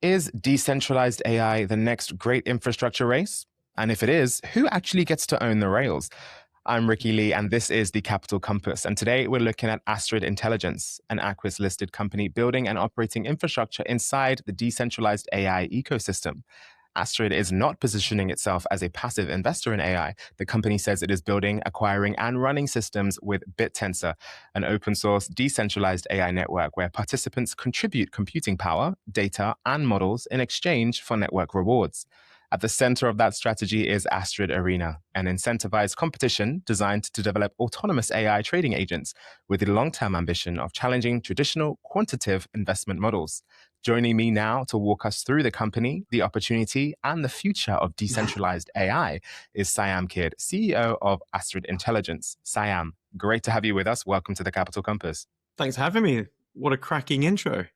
Is decentralized AI the next great infrastructure race? And if it is, who actually gets to own the rails? I'm Ricky Lee, and this is the Capital Compass. And today we're looking at Astrid Intelligence, an AQUIS listed company building and operating infrastructure inside the decentralized AI ecosystem. Astrid is not positioning itself as a passive investor in AI. The company says it is building, acquiring, and running systems with Bittensor, an open source, decentralized AI network where participants contribute computing power, data, and models in exchange for network rewards. At the center of that strategy is Astrid Arena, an incentivized competition designed to develop autonomous AI trading agents with the long-term ambition of challenging traditional quantitative investment models. Joining me now to walk us through the company, the opportunity, and the future of decentralized AI is Siam Kidd, CEO of Astrid Intelligence. Siam, great to have you with us. Welcome to the Capital Compass. Thanks for having me. What a cracking intro.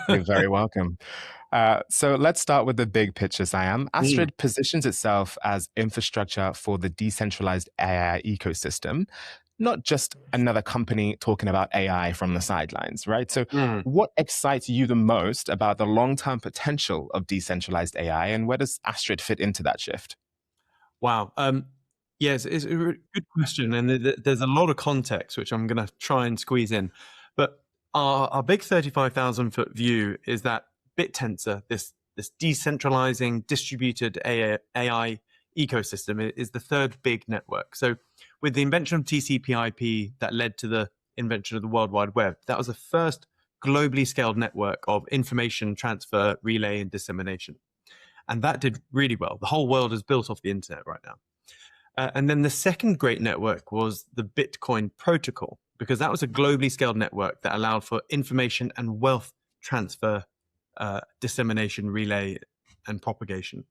You're very welcome. So let's start with the big picture, Siam. Astrid positions itself as infrastructure for the decentralized AI ecosystem, not just another company talking about AI from the sidelines, right? So what excites you the most about the long-term potential of decentralized AI, and where does Astrid fit into that shift? Wow. Yes, it's a good question. And there's a lot of context, which I'm going to try and squeeze in. But our big 35,000-foot view is that Bittensor, this decentralizing distributed AI ecosystem, is the third big network. So with the invention of TCP/IP that led to the invention of the World Wide Web, that was the first globally scaled network of information transfer, relay, and dissemination. And that did really well. The whole world is built off the internet right now. And then the second great network was the Bitcoin protocol, because that was a globally scaled network that allowed for information and wealth transfer, dissemination, relay, and propagation.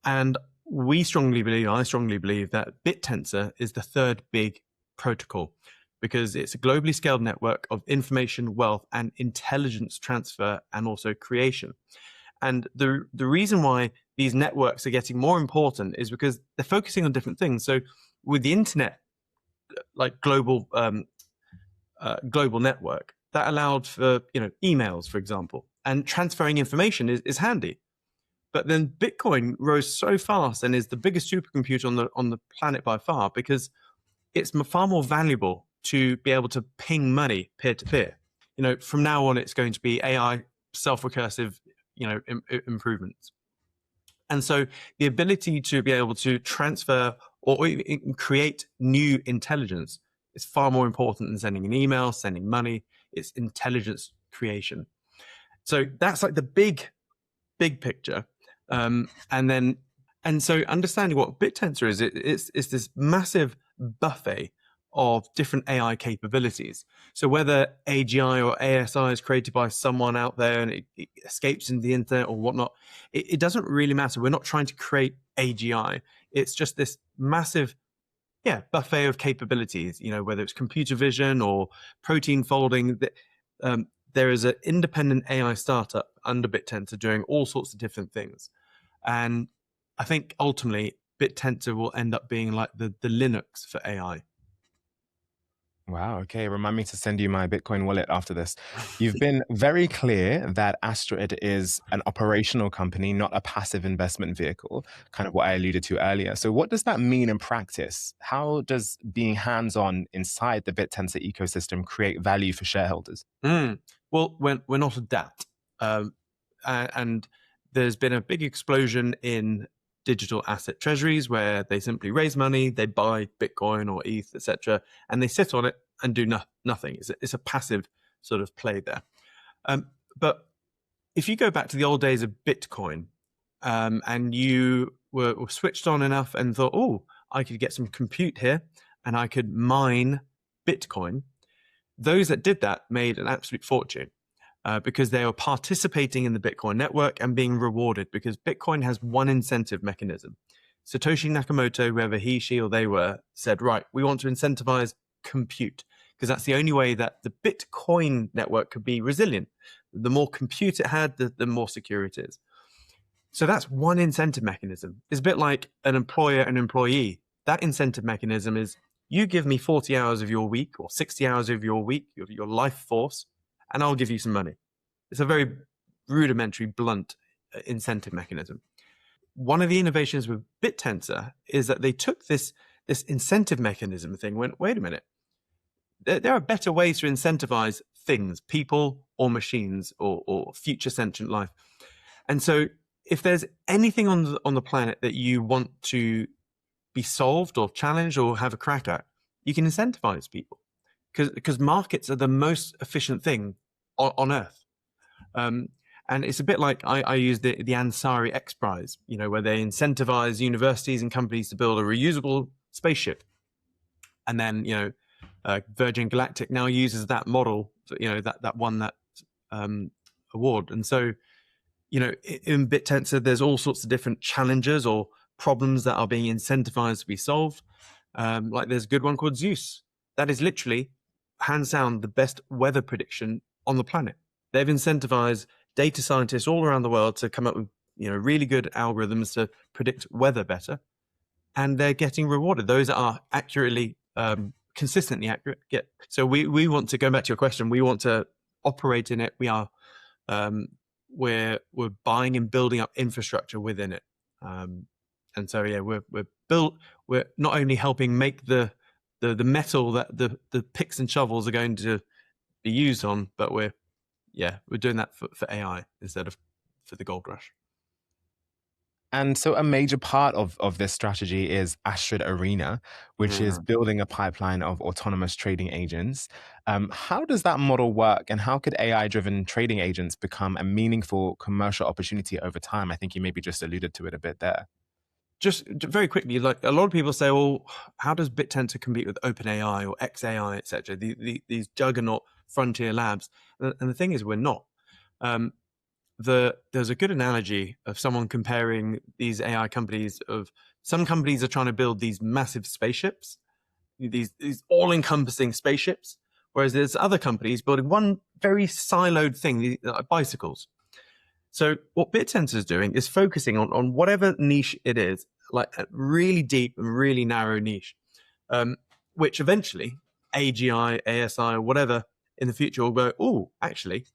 And I strongly believe that Bittensor is the third big protocol, because it's a globally scaled network of information, wealth, and intelligence transfer, and also creation. And the reason why these networks are getting more important is because they're focusing on different things. So with the internet, like global network, that allowed for emails, for example, and transferring information is handy. But then Bitcoin rose so fast and is the biggest supercomputer on the planet by far, because it's far more valuable to be able to ping money peer to peer. From now on, it's going to be AI self-recursive, improvements. And so the ability to be able to transfer or even create new intelligence is far more important than sending an email, sending money. It's intelligence creation. So that's like the big picture. And so understanding what Bittensor is, it's this massive buffet of different AI capabilities. So whether AGI or ASI is created by someone out there and it escapes into the internet or whatnot, it doesn't really matter. We're not trying to create AGI. It's just this massive buffet of capabilities, whether it's computer vision or protein folding. There is an independent AI startup under Bittensor doing all sorts of different things. And I think ultimately Bittensor will end up being like the Linux for AI. Wow. Okay. Remind me to send you my Bitcoin wallet after this. You've been very clear that Astrid is an operational company, not a passive investment vehicle, kind of what I alluded to earlier. So what does that mean in practice? How does being hands-on inside the Bittensor ecosystem create value for shareholders? Well, we're not a DAT. And there's been a big explosion in digital asset treasuries where they simply raise money, they buy Bitcoin or ETH, etc., and they sit on it and do nothing. It's a passive sort of play there. But if you go back to the old days of Bitcoin, and you were switched on enough and thought, oh, I could get some compute here and I could mine Bitcoin, those that did that made an absolute fortune. Because they are participating in the Bitcoin network and being rewarded, because Bitcoin has one incentive mechanism. Satoshi Nakamoto, whoever he, she, or they were, said, right, we want to incentivize compute, because that's the only way that the Bitcoin network could be resilient. The more compute it had, the more secure it is. So that's one incentive mechanism. It's a bit like an employer and employee. That incentive mechanism is, you give me 40 hours of your week or 60 hours of your week, your life force, and I'll give you some money. It's a very rudimentary, blunt incentive mechanism. One of the innovations with Bittensor is that they took this incentive mechanism thing, went, wait a minute, there are better ways to incentivize things, people or machines or future sentient life. And so if there's anything on the planet that you want to be solved or challenged or have a crack at, you can incentivize people, because markets are the most efficient thing on Earth. And it's a bit like I use the Ansari X Prize, where they incentivize universities and companies to build a reusable spaceship. And then, Virgin Galactic now uses that model, that won that award. And so, in Bittensor, there's all sorts of different challenges or problems that are being incentivized to be solved. Like there's a good one called Zeus. That is literally, hands down, the best weather prediction on the planet. They've incentivized data scientists all around the world to come up with, really good algorithms to predict weather better. And they're getting rewarded. Those are accurately, consistently accurate. Yeah. So we want to go back to your question. We want to operate in it. We are, we're buying and building up infrastructure within it. And so, yeah, we're not only helping make the metal that the picks and shovels are going to be used on, but we're doing that for AI instead of for the gold rush. And so a major part of this strategy is Astrid Arena, which is building a pipeline of autonomous trading agents. How does that model work, and how could AI-driven trading agents become a meaningful commercial opportunity over time? I think you maybe just alluded to it a bit there. Just very quickly, like a lot of people say, well, how does Bittensor compete with OpenAI or XAI, etc.? These juggernaut frontier labs. And the thing is, we're not. There's a good analogy of someone comparing these AI companies. Of some companies are trying to build these massive spaceships, these all-encompassing spaceships, whereas there's other companies building one very siloed thing, like bicycles. So what Bittensor is doing is focusing on whatever niche it is, like a really deep and really narrow niche, which eventually AGI, ASI, whatever in the future will go, oh, actually,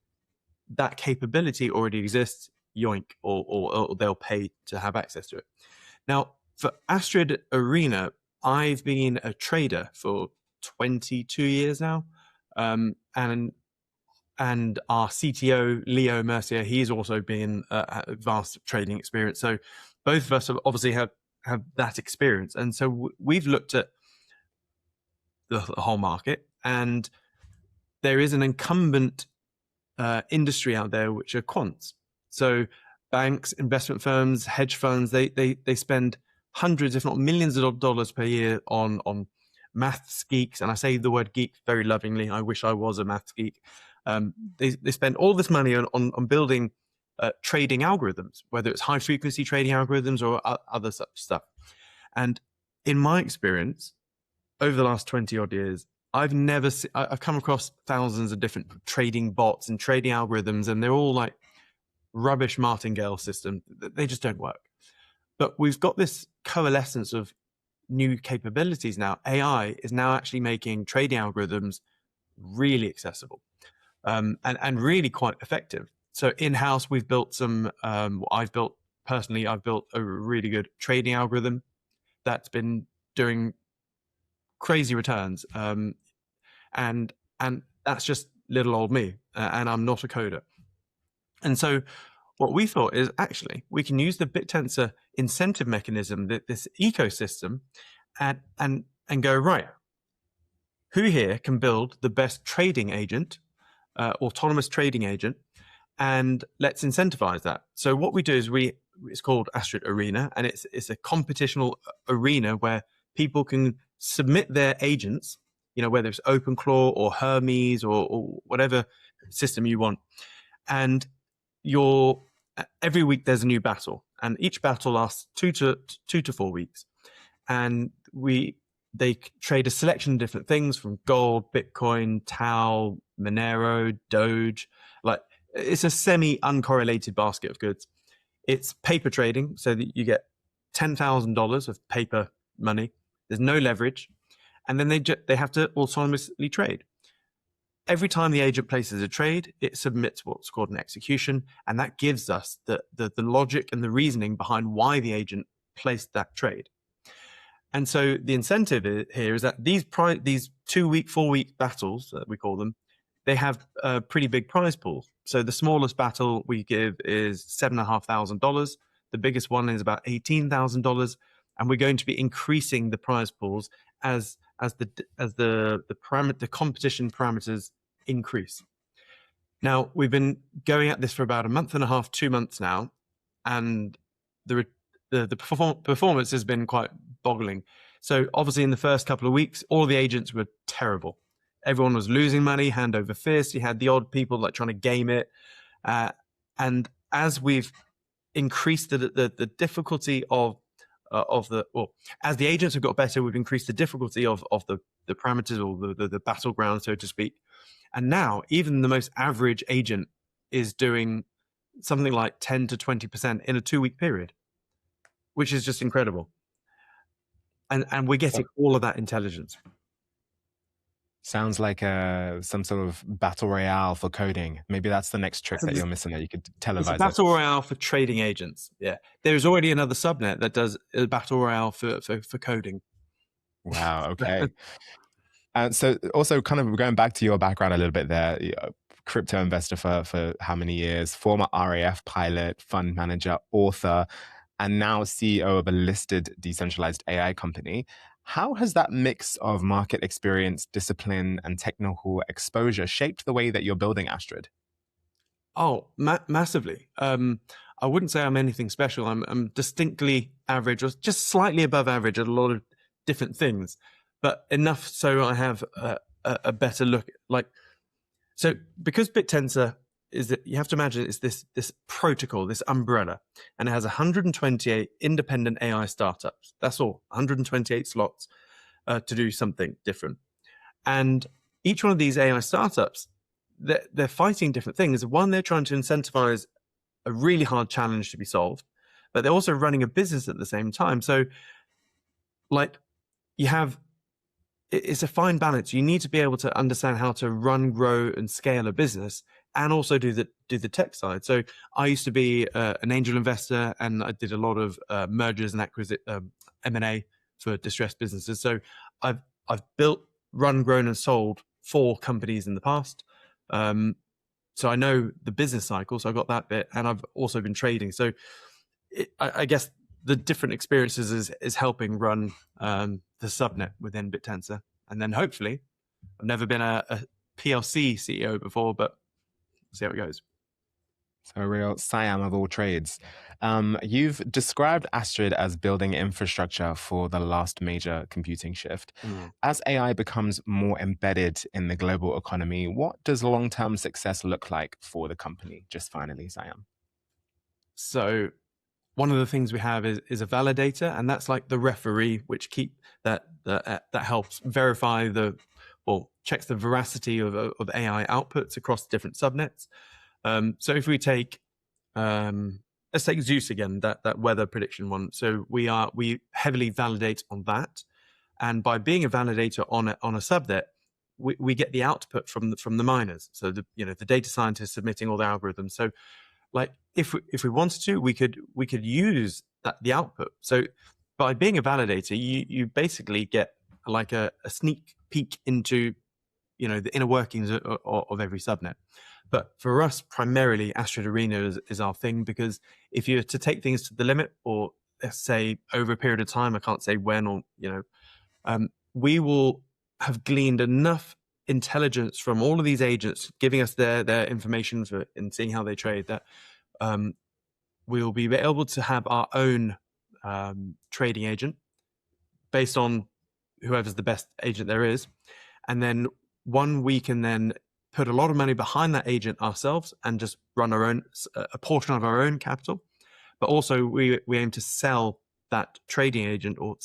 that capability already exists, yoink, or they'll pay to have access to it. Now, for Astrid Arena, I've been a trader for 22 years now, and our CTO, Leo Mercier, he's also been a vast trading experience. So both of us have obviously have that experience. And so we've looked at the whole market, and there is an incumbent industry out there, which are quants. So banks, investment firms, hedge funds, they spend hundreds, if not millions of dollars per year on maths geeks. And I say the word geek very lovingly. I wish I was a maths geek. They spend all this money on building trading algorithms, whether it's high frequency trading algorithms or other such stuff. And in my experience, over the last 20 odd years, I've come across thousands of different trading bots and trading algorithms, and they're all like rubbish martingale system. They just don't work. But we've got this coalescence of new capabilities now. AI is now actually making trading algorithms really accessible, and really quite effective. So in-house, we've built some, I've built a really good trading algorithm that's been doing crazy returns. And that's just little old me, and I'm not a coder. And so what we thought is actually we can use the Bittensor incentive mechanism, this ecosystem, and go, right, who here can build the best trading agent, autonomous trading agent, and let's incentivize that. So what we do is it's called Astrid Arena, and it's a competitional arena where people can submit their agents, whether it's OpenClaw or Hermes or whatever system you want. And every week there's a new battle, and each battle lasts 2 to 4 weeks. And they trade a selection of different things from gold, Bitcoin, Tau, Monero, Doge. Like, it's a semi-uncorrelated basket of goods. It's paper trading, so that you get $10,000 of paper money. There's no leverage. And then they have to autonomously trade. every time the agent places a trade, it submits what's called an execution, and that gives us the logic and the reasoning behind why the agent placed that trade. And so the incentive here is that these 2-week, 4-week battles, we call them, they have a pretty big prize pool. So the smallest battle we give is $7,500. The biggest one is about $18,000, and we're going to be increasing the prize pools as the competition parameters increase. Now, we've been going at this for about a month and a half, 2 months now, and the performance has been quite boggling. So obviously in the first couple of weeks, all the agents were terrible. Everyone was losing money hand over fist. You had the odd people like trying to game it. And as we've increased the difficulty as the agents have got better, we've increased the difficulty of the parameters, or the battleground, so to speak. And now even the most average agent is doing something like 10 to 20% in a 2-week period, which is just incredible. And we're getting all of that intelligence. Sounds like some sort of battle royale for coding. Maybe that's the next trick that you're missing, that you could televise. It's a battle royale for trading agents. Yeah, there's already another subnet that does a battle royale for coding. Wow. Okay. So also kind of going back to your background a little bit there, crypto investor for how many years, former RAF pilot, fund manager, author, and now CEO of a listed decentralized AI company. How has that mix of market experience, discipline, and technical exposure shaped the way that you're building Astrid? Oh, massively. I wouldn't say I'm anything special. I'm distinctly average, or just slightly above average at a lot of different things, but enough so I have a better look. So because Bittensor is that, you have to imagine it's this protocol, this umbrella, and it has 128 independent AI startups. That's all, 128 slots to do something different. And each one of these AI startups, they're fighting different things. One, they're trying to incentivize a really hard challenge to be solved, but they're also running a business at the same time. So it's a fine balance. You need to be able to understand how to run, grow, and scale a business, and also do the tech side. So I used to be an angel investor, and I did a lot of mergers and M&A for distressed businesses. So I've built, run, grown, and sold 4 companies in the past. So I know the business cycle. So I got that bit, and I've also been trading. So I guess the different experiences is helping run the subnet within Bittensor. And then hopefully, I've never been a PLC CEO before, but see how it goes. So a real Siam of all trades. You've described Astrid as building infrastructure for the last major computing shift. As AI becomes more embedded in the global economy, what does long-term success look like for the company? Just finally, Siam. So one of the things we have is a validator, and that's like the referee, which that helps verify checks the veracity of AI outputs across different subnets. So if we take, let's take Zeus again, that weather prediction one. So we heavily validate on that, and by being a validator on a subnet, we get the output from the miners. So the data scientists submitting all the algorithms. So like if we wanted to, we could use the output. So by being a validator, you basically get like a sneak peek into the inner workings of every subnet. But for us, primarily, Astrid Arena is our thing, because if you're to take things to the limit, or let's say over a period of time, I can't say when, or we will have gleaned enough intelligence from all of these agents giving us their information and seeing how they trade, that we'll be able to have our own trading agent based on whoever's the best agent there is. And then we can then put a lot of money behind that agent ourselves and just run a portion of our own capital. But also we aim to sell that trading agent, or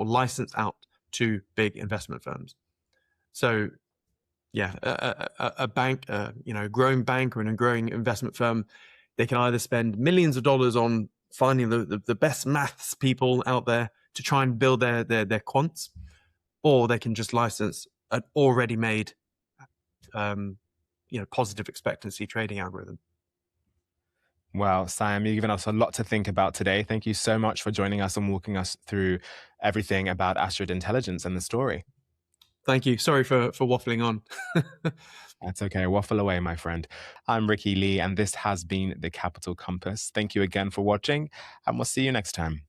license out to big investment firms. So yeah, a bank, growing bank or a growing investment firm, they can either spend millions of dollars on finding the best maths people out there to try and build their quants, or they can just license an already made positive expectancy trading algorithm. Well, Siam, you've given us a lot to think about today. Thank you so much for joining us and walking us through everything about Astrid Intelligence and the story. Thank you. Sorry for waffling on. That's okay. Waffle away, my friend. I'm Ricky Lee, and this has been the Capital Compass. Thank you again for watching, and we'll see you next time.